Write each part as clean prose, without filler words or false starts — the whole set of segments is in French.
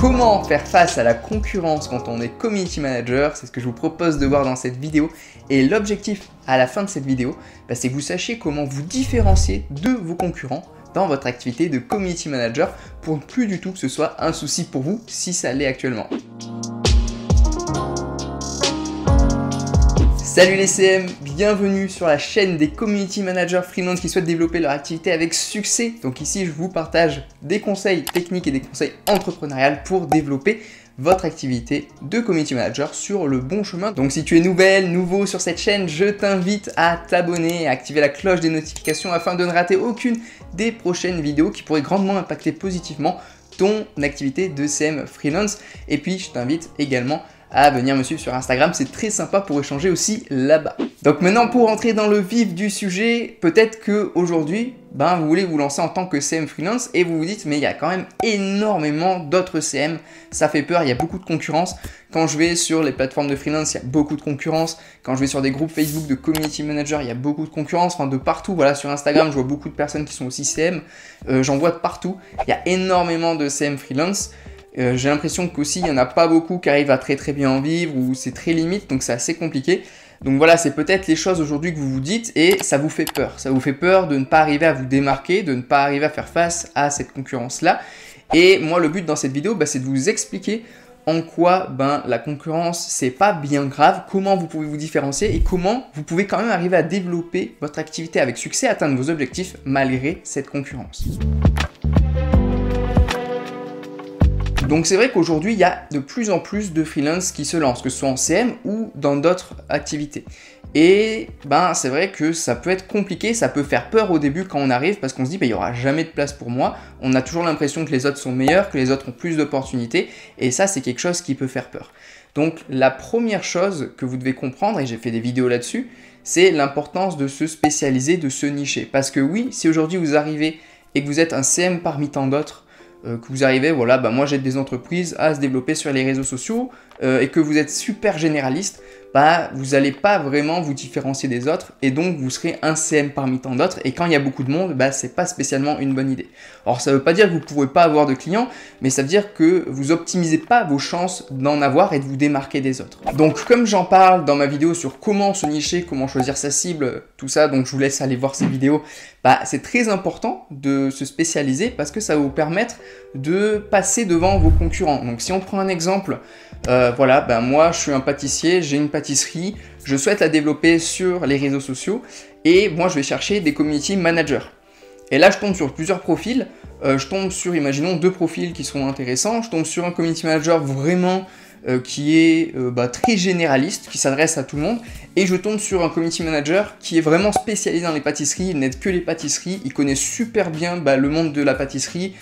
Comment faire face à la concurrence quand on est community manager? C'est ce que je vous propose de voir dans cette vidéo. Et l'objectif à la fin de cette vidéo, c'est que vous sachiez comment vous différencier de vos concurrents dans votre activité de community manager pour plus du tout que ce soit un souci pour vous si ça l'est actuellement. Salut les CM, bienvenue sur la chaîne des community managers freelance qui souhaitent développer leur activité avec succès. Donc ici, je vous partage des conseils techniques et des conseils entrepreneuriaux pour développer votre activité de community manager sur le bon chemin. Donc si tu es nouveau sur cette chaîne, je t'invite à t'abonner et à activer la cloche des notifications afin de ne rater aucune des prochaines vidéos qui pourraient grandement impacter positivement ton activité de CM freelance. Et puis je t'invite également à venir me suivre sur Instagram, c'est très sympa pour échanger aussi là-bas. Donc maintenant, pour entrer dans le vif du sujet, peut-être qu'aujourd'hui, vous voulez vous lancer en tant que CM freelance et vous vous dites mais il y a quand même énormément d'autres CM, ça fait peur, il y a beaucoup de concurrence. Quand je vais sur les plateformes de freelance, il y a beaucoup de concurrence. Quand je vais sur des groupes Facebook de community manager, il y a beaucoup de concurrence, enfin de partout. Voilà, sur Instagram, je vois beaucoup de personnes qui sont aussi CM, j'en vois de partout. Il y a énormément de CM freelance. J'ai l'impression qu'aussi il n'y en a pas beaucoup qui arrivent à très bien en vivre ou c'est très limite, donc c'est assez compliqué. Donc voilà, c'est peut-être les choses aujourd'hui que vous vous dites et ça vous fait peur. Ça vous fait peur de ne pas arriver à vous démarquer, de ne pas arriver à faire face à cette concurrence-là. Et moi, le but dans cette vidéo, c'est de vous expliquer en quoi la concurrence, c'est pas bien grave, comment vous pouvez vous différencier et comment vous pouvez quand même arriver à développer votre activité avec succès, atteindre vos objectifs malgré cette concurrence. Donc c'est vrai qu'aujourd'hui, il y a de plus en plus de freelance qui se lancent, que ce soit en CM ou dans d'autres activités. Et c'est vrai que ça peut être compliqué, ça peut faire peur au début quand on arrive parce qu'on se dit il n'y aura jamais de place pour moi. On a toujours l'impression que les autres sont meilleurs, que les autres ont plus d'opportunités et ça c'est quelque chose qui peut faire peur. Donc la première chose que vous devez comprendre, et j'ai fait des vidéos là-dessus, c'est l'importance de se spécialiser, de se nicher. Parce que oui, si aujourd'hui vous arrivez et que vous êtes un CM parmi tant d'autres, que vous arrivez, moi j'aide des entreprises à se développer sur les réseaux sociaux et que vous êtes super généraliste, vous n'allez pas vraiment vous différencier des autres et donc vous serez un CM parmi tant d'autres et quand il y a beaucoup de monde, c'est pas spécialement une bonne idée. Alors ça veut pas dire que vous ne pourrez pas avoir de clients, mais ça veut dire que vous optimisez pas vos chances d'en avoir et de vous démarquer des autres. Donc comme j'en parle dans ma vidéo sur comment se nicher, comment choisir sa cible, tout ça, donc je vous laisse aller voir ces vidéos, c'est très important de se spécialiser parce que ça va vous permettre de passer devant vos concurrents. Donc si on prend un exemple, moi je suis un pâtissier, j'ai une pâtisserie, je souhaite la développer sur les réseaux sociaux et moi je vais chercher des community managers. Et là je tombe sur plusieurs profils, je tombe sur, imaginons, 2 profils qui sont intéressants, je tombe sur un community manager vraiment qui est très généraliste, qui s'adresse à tout le monde, et je tombe sur un community manager qui est vraiment spécialisé dans les pâtisseries, il n'aide que les pâtisseries, il connaît super bien le monde de la pâtisserie,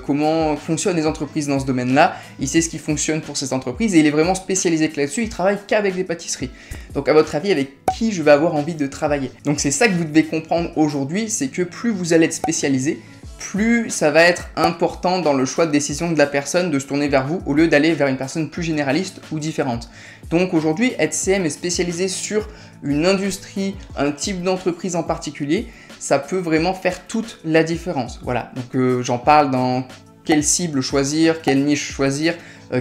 comment fonctionnent les entreprises dans ce domaine-là, il sait ce qui fonctionne pour ces entreprises, et il est vraiment spécialisé là-dessus, il travaille qu'avec des pâtisseries. Donc à votre avis, avec qui je vais avoir envie de travailler? Donc c'est ça que vous devez comprendre aujourd'hui, c'est que plus vous allez être spécialisé, plus ça va être important dans le choix de décision de la personne de se tourner vers vous au lieu d'aller vers une personne plus généraliste ou différente. Donc aujourd'hui, être CM et spécialisé sur une industrie, un type d'entreprise en particulier, ça peut vraiment faire toute la différence. Voilà, donc j'en parle dans quelle cible choisir, quelle niche choisir,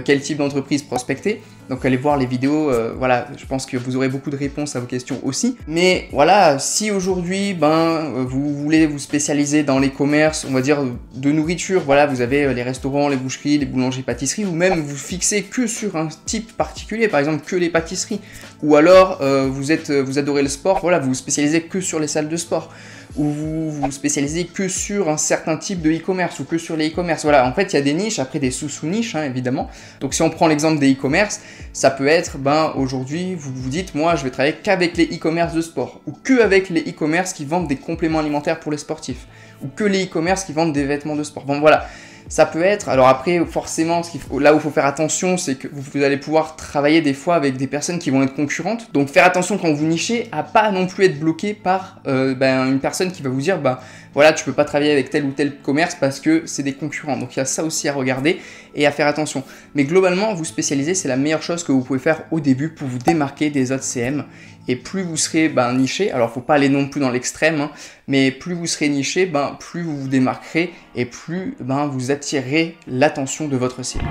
quel type d'entreprise prospecter. Donc allez voir les vidéos, je pense que vous aurez beaucoup de réponses à vos questions aussi. Mais voilà, si aujourd'hui vous voulez vous spécialiser dans les commerces, on va dire de nourriture, vous avez les restaurants, les boucheries, les boulangeries, pâtisseries, ou même vous fixez que sur un type particulier, par exemple que les pâtisseries, ou alors vous adorez le sport, vous vous spécialisez que sur les salles de sport, ou vous vous spécialisez que sur un certain type de e-commerce ou que sur les e-commerce. Voilà, en fait, il y a des niches, après des sous-niches, évidemment. Donc, si on prend l'exemple des e-commerce, ça peut être, aujourd'hui, vous vous dites, moi, je vais travailler qu'avec les e-commerce de sport, ou que avec les e-commerce qui vendent des compléments alimentaires pour les sportifs, ou que les e-commerce qui vendent des vêtements de sport. Bon, voilà. Ça peut être, alors après forcément, là où il faut faire attention, c'est que vous allez pouvoir travailler des fois avec des personnes qui vont être concurrentes. Donc faire attention quand vous nichez à pas non plus être bloqué par une personne qui va vous dire tu peux pas travailler avec tel ou tel commerce parce que c'est des concurrents. Donc il y a ça aussi à regarder et à faire attention. Mais globalement, vous spécialiser, c'est la meilleure chose que vous pouvez faire au début pour vous démarquer des autres CM. Et plus vous serez niché, alors faut pas aller non plus dans l'extrême, mais plus vous serez niché, plus vous vous démarquerez et plus vous attirerez l'attention de votre cible.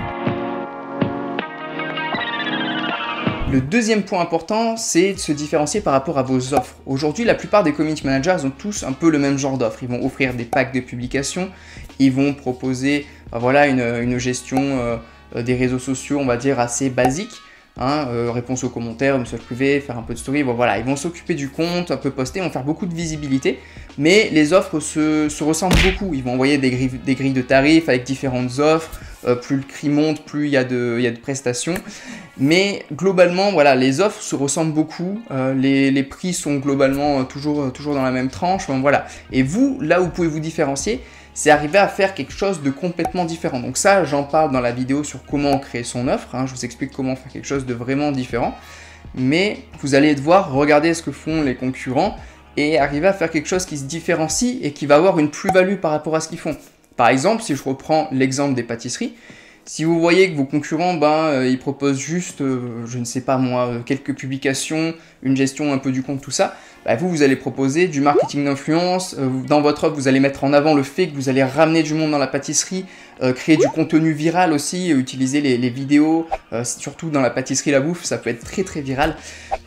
Le deuxième point important, c'est de se différencier par rapport à vos offres. Aujourd'hui, la plupart des community managers ont tous un peu le même genre d'offres. Ils vont offrir des packs de publication, ils vont proposer voilà, une gestion des réseaux sociaux, on va dire, assez basique. Réponse aux commentaires, message privé, faire un peu de story, bon, voilà, ils vont s'occuper du compte, un peu poster, vont faire beaucoup de visibilité, mais les offres se ressemblent beaucoup. Ils vont envoyer des grilles de tarifs avec différentes offres, plus le prix monte, plus il y a de prestations, mais globalement, voilà, les offres se ressemblent beaucoup, les prix sont globalement toujours dans la même tranche, bon, voilà. Et vous, là où vous pouvez vous différencier, c'est arriver à faire quelque chose de complètement différent. Donc ça, j'en parle dans la vidéo sur comment créer son offre, je vous explique comment faire quelque chose de vraiment différent, mais vous allez devoir regarder ce que font les concurrents et arriver à faire quelque chose qui se différencie et qui va avoir une plus-value par rapport à ce qu'ils font. Par exemple, si je reprends l'exemple des pâtisseries, si vous voyez que vos concurrents, ils proposent juste, je ne sais pas moi, quelques publications, une gestion un peu du compte, tout ça, vous allez proposer du marketing d'influence. Dans votre offre, vous allez mettre en avant le fait que vous allez ramener du monde dans la pâtisserie, créer du contenu viral aussi, utiliser les vidéos, surtout dans la pâtisserie, la bouffe, ça peut être très très viral.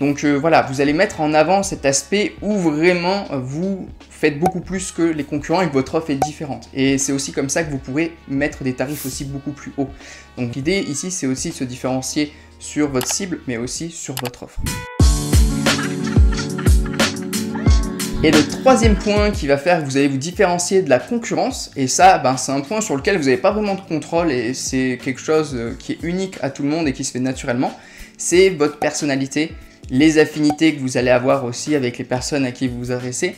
Donc voilà, vous allez mettre en avant cet aspect où vraiment vous faites beaucoup plus que les concurrents et que votre offre est différente. Et c'est aussi comme ça que vous pourrez mettre des tarifs aussi beaucoup plus hauts. Donc l'idée ici, c'est aussi de se différencier sur votre cible, mais aussi sur votre offre. Et le troisième point qui va faire que vous allez vous différencier de la concurrence, et ça, c'est un point sur lequel vous n'avez pas vraiment de contrôle et c'est quelque chose qui est unique à tout le monde et qui se fait naturellement, c'est votre personnalité, les affinités que vous allez avoir aussi avec les personnes à qui vous vous adressez,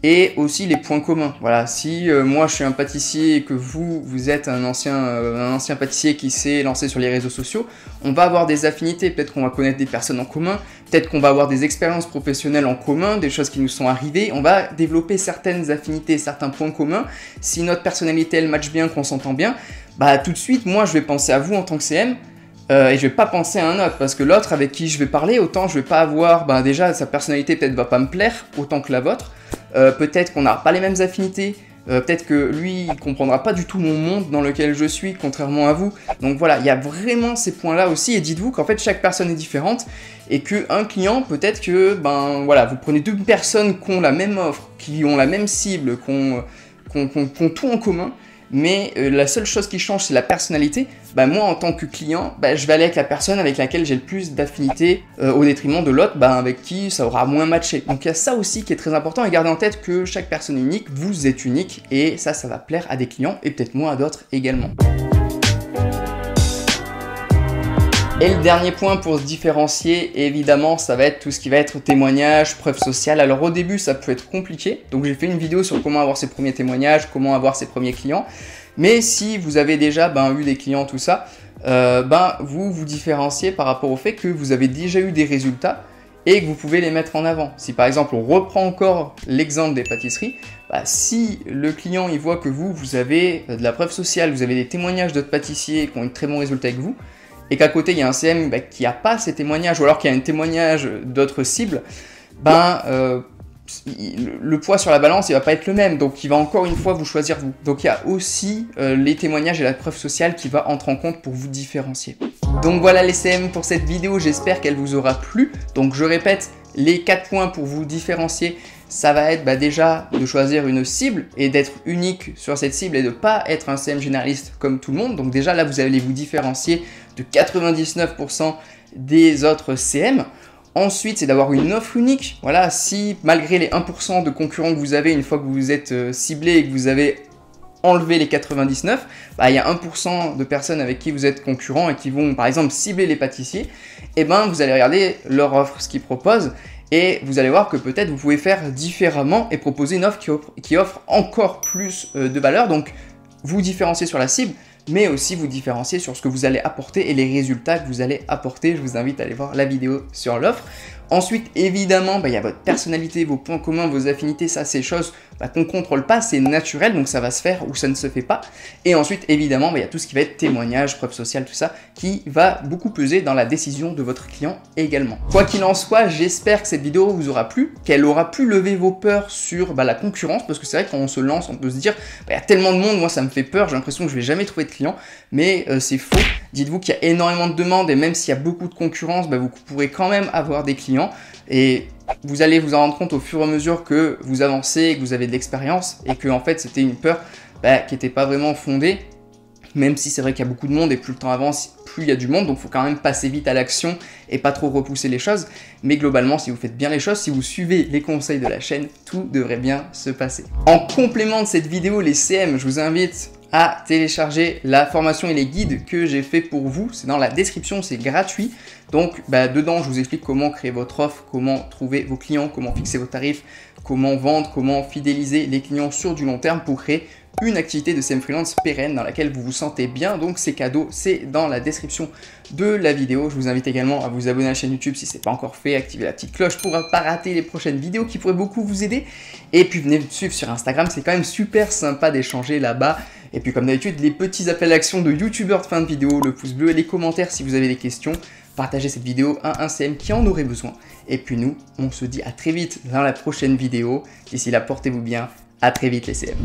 et aussi les points communs. Voilà, si moi je suis un pâtissier et que vous êtes un ancien pâtissier qui s'est lancé sur les réseaux sociaux, on va avoir des affinités, peut-être qu'on va connaître des personnes en commun, peut-être qu'on va avoir des expériences professionnelles en commun, des choses qui nous sont arrivées, on va développer certaines affinités, certains points communs. Si notre personnalité elle match bien, qu'on s'entend bien, tout de suite moi je vais penser à vous en tant que CM, et je vais pas penser à un autre, parce que l'autre avec qui je vais parler, autant je vais pas avoir, déjà sa personnalité peut-être va pas me plaire autant que la vôtre, peut-être qu'on n'a pas les mêmes affinités, peut-être que lui il comprendra pas du tout mon monde dans lequel je suis, contrairement à vous. Donc voilà, il y a vraiment ces points-là aussi, et dites-vous qu'en fait chaque personne est différente, et qu'un client, peut-être que, voilà, vous prenez deux personnes qui ont la même offre, qui ont la même cible, qui ont tout en commun, mais la seule chose qui change, c'est la personnalité. Moi, en tant que client, je vais aller avec la personne avec laquelle j'ai le plus d'affinité au détriment de l'autre, avec qui ça aura moins matché. Donc il y a ça aussi qui est très important, et gardez en tête que chaque personne est unique, vous êtes unique, et ça va plaire à des clients, et peut-être moins à d'autres également. Et le dernier point pour se différencier, évidemment, ça va être tout ce qui va être témoignages, preuves sociales. Alors au début, ça peut être compliqué. Donc j'ai fait une vidéo sur comment avoir ses premiers témoignages, comment avoir ses premiers clients. Mais si vous avez déjà eu des clients, tout ça, vous vous différenciez par rapport au fait que vous avez déjà eu des résultats et que vous pouvez les mettre en avant. Si par exemple, on reprend encore l'exemple des pâtisseries, si le client il voit que vous avez de la preuve sociale, vous avez des témoignages d'autres pâtissiers qui ont eu de très bons résultats avec vous, et qu'à côté il y a un CM qui n'a pas ces témoignages, ou alors qu'il y a un témoignage d'autres cibles, le poids sur la balance il va pas être le même, donc il va encore une fois vous choisir vous. Donc il y a aussi les témoignages et la preuve sociale qui va entrer en compte pour vous différencier. Donc voilà les CM pour cette vidéo, j'espère qu'elle vous aura plu. Donc je répète, les 4 points pour vous différencier, ça va être déjà de choisir une cible et d'être unique sur cette cible et de ne pas être un CM généraliste comme tout le monde. Donc déjà là vous allez vous différencier de 99% des autres CM. Ensuite, c'est d'avoir une offre unique. Voilà, si malgré les 1% de concurrents que vous avez, une fois que vous vous êtes ciblé et que vous avez enlevé les 99, il y a 1% de personnes avec qui vous êtes concurrents et qui vont par exemple cibler les pâtissiers, et vous allez regarder leur offre, ce qu'ils proposent, et vous allez voir que peut-être vous pouvez faire différemment et proposer une offre qui offre encore plus de valeur. Donc vous différenciez sur la cible, mais aussi vous différencier sur ce que vous allez apporter et les résultats que vous allez apporter. Je vous invite à aller voir la vidéo sur l'offre. Ensuite, évidemment, il y a votre personnalité, vos points communs, vos affinités, ça c'est des choses qu'on ne contrôle pas, c'est naturel, donc ça va se faire ou ça ne se fait pas. Et ensuite, évidemment, il y a tout ce qui va être témoignage, preuve sociale, tout ça, qui va beaucoup peser dans la décision de votre client également. Quoi qu'il en soit, j'espère que cette vidéo vous aura plu, qu'elle aura pu lever vos peurs sur la concurrence, parce que c'est vrai que quand on se lance, on peut se dire, il y a tellement de monde, moi ça me fait peur, j'ai l'impression que je vais jamais trouver de clients, mais c'est faux. Dites-vous qu'il y a énormément de demandes et même s'il y a beaucoup de concurrence, vous pourrez quand même avoir des clients et vous allez vous en rendre compte au fur et à mesure que vous avancez, que vous avez de l'expérience et que en fait c'était une peur qui n'était pas vraiment fondée, même si c'est vrai qu'il y a beaucoup de monde et plus le temps avance, plus il y a du monde, donc il faut quand même passer vite à l'action et pas trop repousser les choses. Mais globalement, si vous faites bien les choses, si vous suivez les conseils de la chaîne, tout devrait bien se passer. En complément de cette vidéo, les CM, je vous invite à télécharger la formation et les guides que j'ai fait pour vous. C'est dans la description, c'est gratuit. Donc dedans, je vous explique comment créer votre offre, comment trouver vos clients, comment fixer vos tarifs, comment vendre, comment fidéliser les clients sur du long terme pour créer une activité de CM Freelance pérenne dans laquelle vous vous sentez bien. Donc c'est cadeau, c'est dans la description de la vidéo. Je vous invite également à vous abonner à la chaîne YouTube si ce n'est pas encore fait, activer la petite cloche pour ne pas rater les prochaines vidéos qui pourraient beaucoup vous aider. Et puis venez me suivre sur Instagram, c'est quand même super sympa d'échanger là-bas. Et puis comme d'habitude, les petits appels à l'action de youtubeurs de fin de vidéo, le pouce bleu et les commentaires si vous avez des questions. Partagez cette vidéo à un CM qui en aurait besoin. Et puis nous, on se dit à très vite dans la prochaine vidéo. D'ici là, portez-vous bien. À très vite les CM.